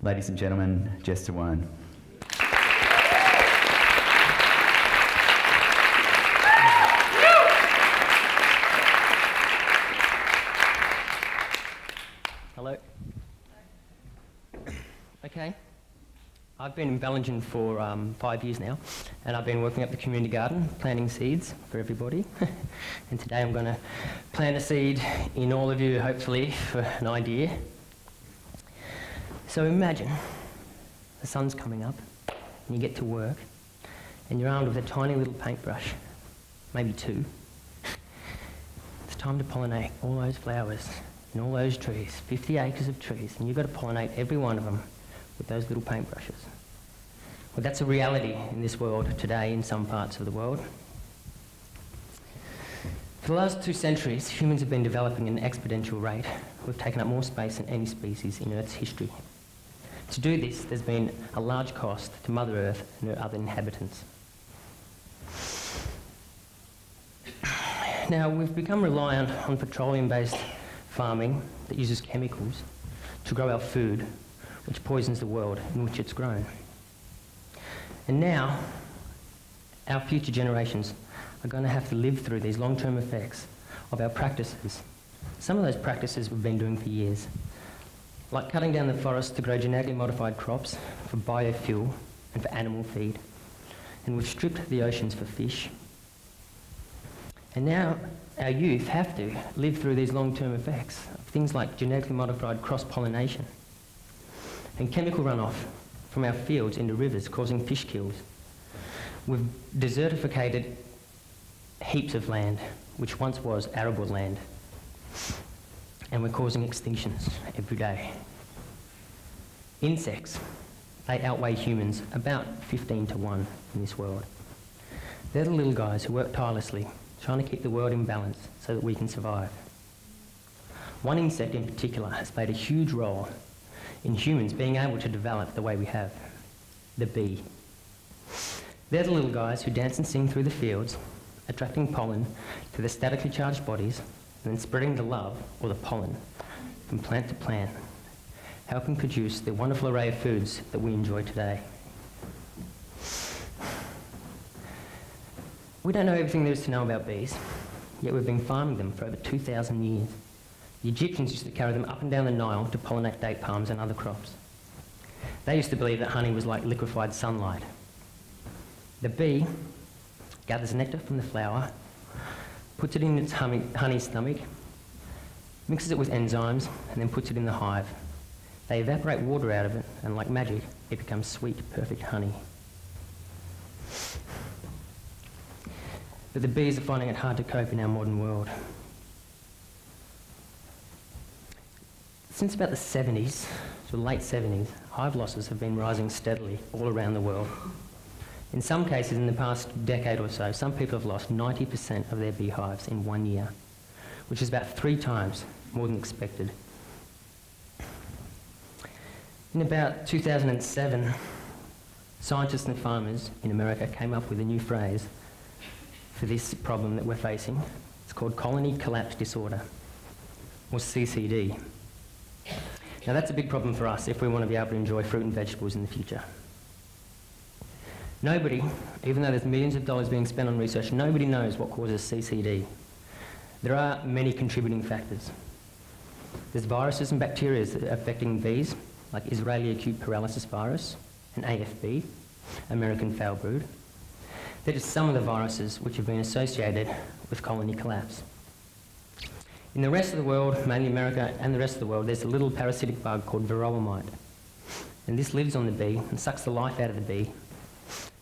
Ladies and gentlemen, Jessta Wearne. Hello. Okay. I've been in Bellingen for 5 years now, and I've been working up the community garden, planting seeds for everybody. And today I'm going to plant a seed in all of you, hopefully, for an idea. So imagine the sun's coming up, and you get to work, and you're armed with a tiny little paintbrush, maybe two. It's time to pollinate all those flowers and all those trees, 50 acres of trees, and you've got to pollinate every one of them with those little paintbrushes. Well, that's a reality in this world today in some parts of the world. For the last 2 centuries, humans have been developing at an exponential rate. We've taken up more space than any species in Earth's history. To do this, there's been a large cost to Mother Earth and her other inhabitants. Now, we've become reliant on petroleum-based farming that uses chemicals to grow our food, which poisons the world in which it's grown. And now, our future generations are going to have to live through these long-term effects of our practices. Some of those practices we've been doing for years, like cutting down the forest to grow genetically modified crops for biofuel and for animal feed. And we've stripped the oceans for fish. And now our youth have to live through these long-term effects of things like genetically modified cross-pollination and chemical runoff from our fields into rivers causing fish kills. We've desertificated heaps of land, which once was arable land. And we're causing extinctions every day. Insects, they outweigh humans about 15 to 1 in this world. They're the little guys who work tirelessly, trying to keep the world in balance so that we can survive. One insect in particular has played a huge role in humans being able to develop the way we have, the bee. They're the little guys who dance and sing through the fields, attracting pollen to the statically charged bodies, and then spreading the love, or the pollen, from plant to plant, helping produce the wonderful array of foods that we enjoy today. We don't know everything there is to know about bees, yet we've been farming them for over 2,000 years. The Egyptians used to carry them up and down the Nile to pollinate date palms and other crops. They used to believe that honey was like liquefied sunlight. The bee gathers nectar from the flower, puts it in its honey stomach, mixes it with enzymes, and then puts it in the hive. They evaporate water out of it, and like magic, it becomes sweet, perfect honey. But the bees are finding it hard to cope in our modern world. Since about the 70s, to the late 70s, hive losses have been rising steadily all around the world. In some cases, in the past decade or so, some people have lost 90% of their beehives in 1 year, which is about 3 times more than expected. In about 2007, scientists and farmers in America came up with a new phrase for this problem that we're facing. It's called colony collapse disorder, or CCD. Now that's a big problem for us if we want to be able to enjoy fruit and vegetables in the future. Nobody, even though there's millions of dollars being spent on research, nobody knows what causes CCD. There are many contributing factors. There's viruses and bacteria that are affecting bees, like Israeli acute paralysis virus and AFB, American foul brood. They're just some of the viruses which have been associated with colony collapse. In the rest of the world, mainly America and the rest of the world, there's a little parasitic bug called varroa mite. And this lives on the bee and sucks the life out of the bee.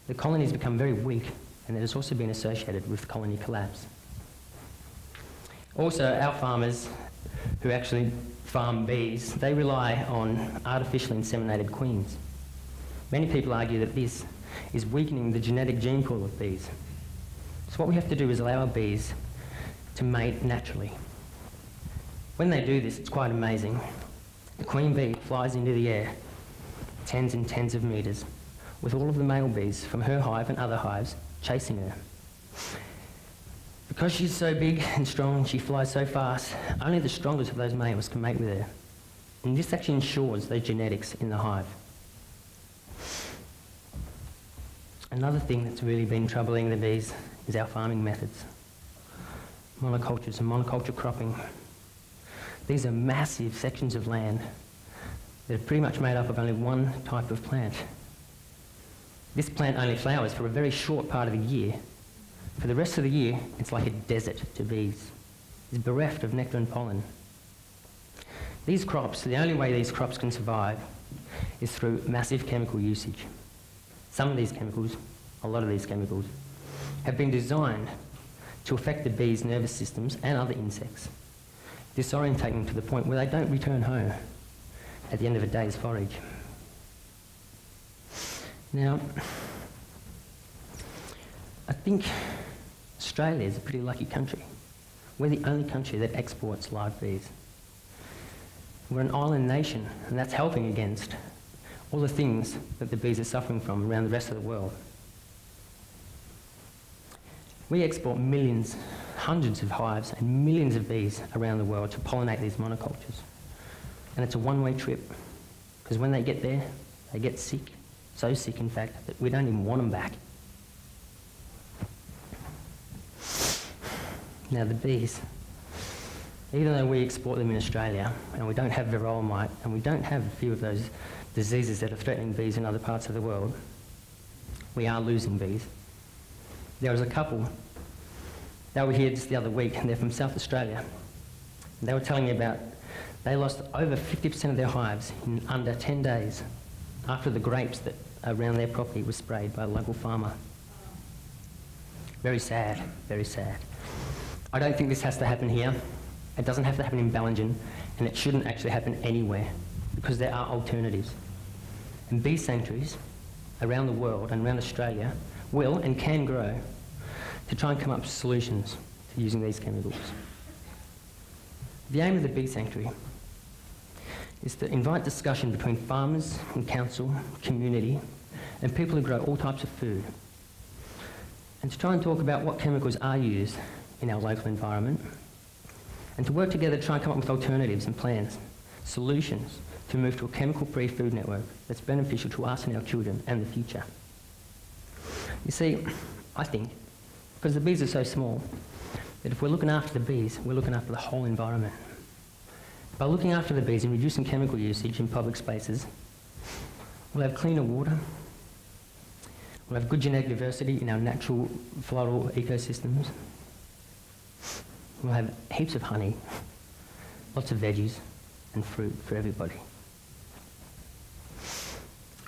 The colonies become very weak, and it has also been associated with colony collapse. Also, our farmers who actually farm bees, they rely on artificially inseminated queens. Many people argue that this is weakening the genetic gene pool of bees. So what we have to do is allow our bees to mate naturally. When they do this, it's quite amazing. The queen bee flies into the air, tens and tens of metres, with all of the male bees from her hive and other hives chasing her. Because she's so big and strong and she flies so fast, only the strongest of those males can mate with her. And this actually ensures those genetics in the hive. Another thing that's really been troubling the bees is our farming methods. Monocultures and monoculture cropping. These are massive sections of land that are pretty much made up of only one type of plant. This plant only flowers for a very short part of the year. For the rest of the year, it's like a desert to bees. It's bereft of nectar and pollen. These crops, the only way these crops can survive is through massive chemical usage. Some of these chemicals, a lot of these chemicals, have been designed to affect the bees' nervous systems and other insects, disorientating them to the point where they don't return home at the end of a day's forage. Now, I think Australia is a pretty lucky country. We're the only country that exports live bees. We're an island nation, and that's helping against all the things that the bees are suffering from around the rest of the world. We export millions, hundreds of hives and millions of bees around the world to pollinate these monocultures. And it's a one-way trip, because when they get there, they get sick. So sick, in fact, that we don't even want them back. Now the bees, even though we export them in Australia, and we don't have varroa mite, and we don't have a few of those diseases that are threatening bees in other parts of the world, we are losing bees. There was a couple, they were here just the other week, and they're from South Australia. They were telling me about, they lost over 50% of their hives in under 10 days after the grapes that around their property were sprayed by a local farmer. Very sad, very sad. I don't think this has to happen here. It doesn't have to happen in Bellingen, and it shouldn't actually happen anywhere, because there are alternatives. And bee sanctuaries around the world and around Australia will and can grow to try and come up with solutions to using these chemicals. The aim of the bee sanctuary is to invite discussion between farmers and council, community, and people who grow all types of food, and to try and talk about what chemicals are used in our local environment, and to work together to try and come up with alternatives and plans, solutions to move to a chemical-free food network that's beneficial to us and our children and the future. You see, I think, because the bees are so small, that if we're looking after the bees, we're looking after the whole environment. By looking after the bees and reducing chemical usage in public spaces, we'll have cleaner water, we'll have good genetic diversity in our natural floral ecosystems, we'll have heaps of honey, lots of veggies and fruit for everybody.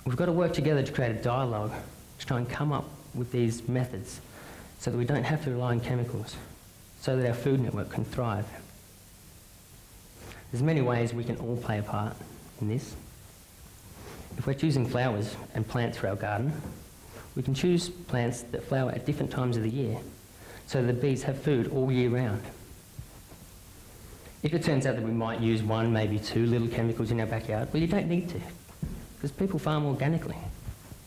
We've got to work together to create a dialogue to try and come up with these methods so that we don't have to rely on chemicals, so that our food network can thrive. There's many ways we can all play a part in this. If we're choosing flowers and plants for our garden, we can choose plants that flower at different times of the year so that the bees have food all year round. If it turns out that we might use one, maybe two little chemicals in our backyard, well, you don't need to, because people farm organically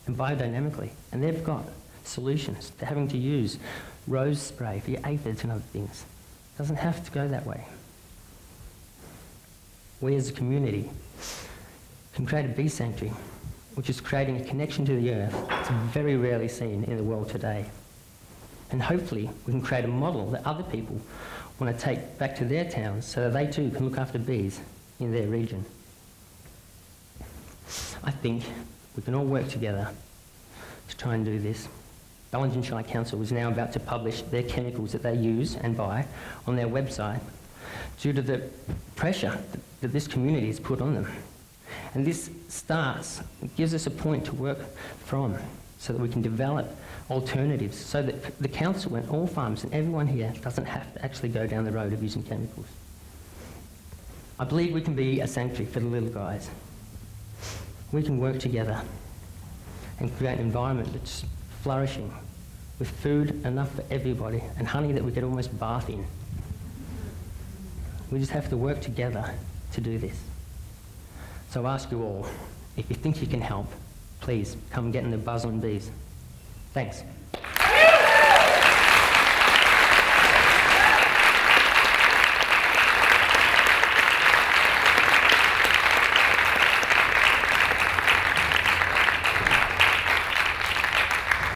and biodynamically, and they've got solutions to having to use rose spray for your aphids and other things. It doesn't have to go that way. We as a community can create a bee sanctuary, which is creating a connection to the earth that's very rarely seen in the world today. And hopefully we can create a model that other people want to take back to their towns so that they too can look after bees in their region. I think we can all work together to try and do this. Bellingen Shire Council is now about to publish their chemicals that they use and buy on their website due to the pressure that this community has put on them. And this gives us a point to work from so that we can develop alternatives so that the council and all farmers and everyone here doesn't have to actually go down the road of using chemicals. I believe we can be a sanctuary for the little guys. We can work together and create an environment that's flourishing with food enough for everybody and honey that we could almost bath in. We just have to work together to do this. So I ask you all, if you think you can help, please come get in the buzz on bees. Thanks.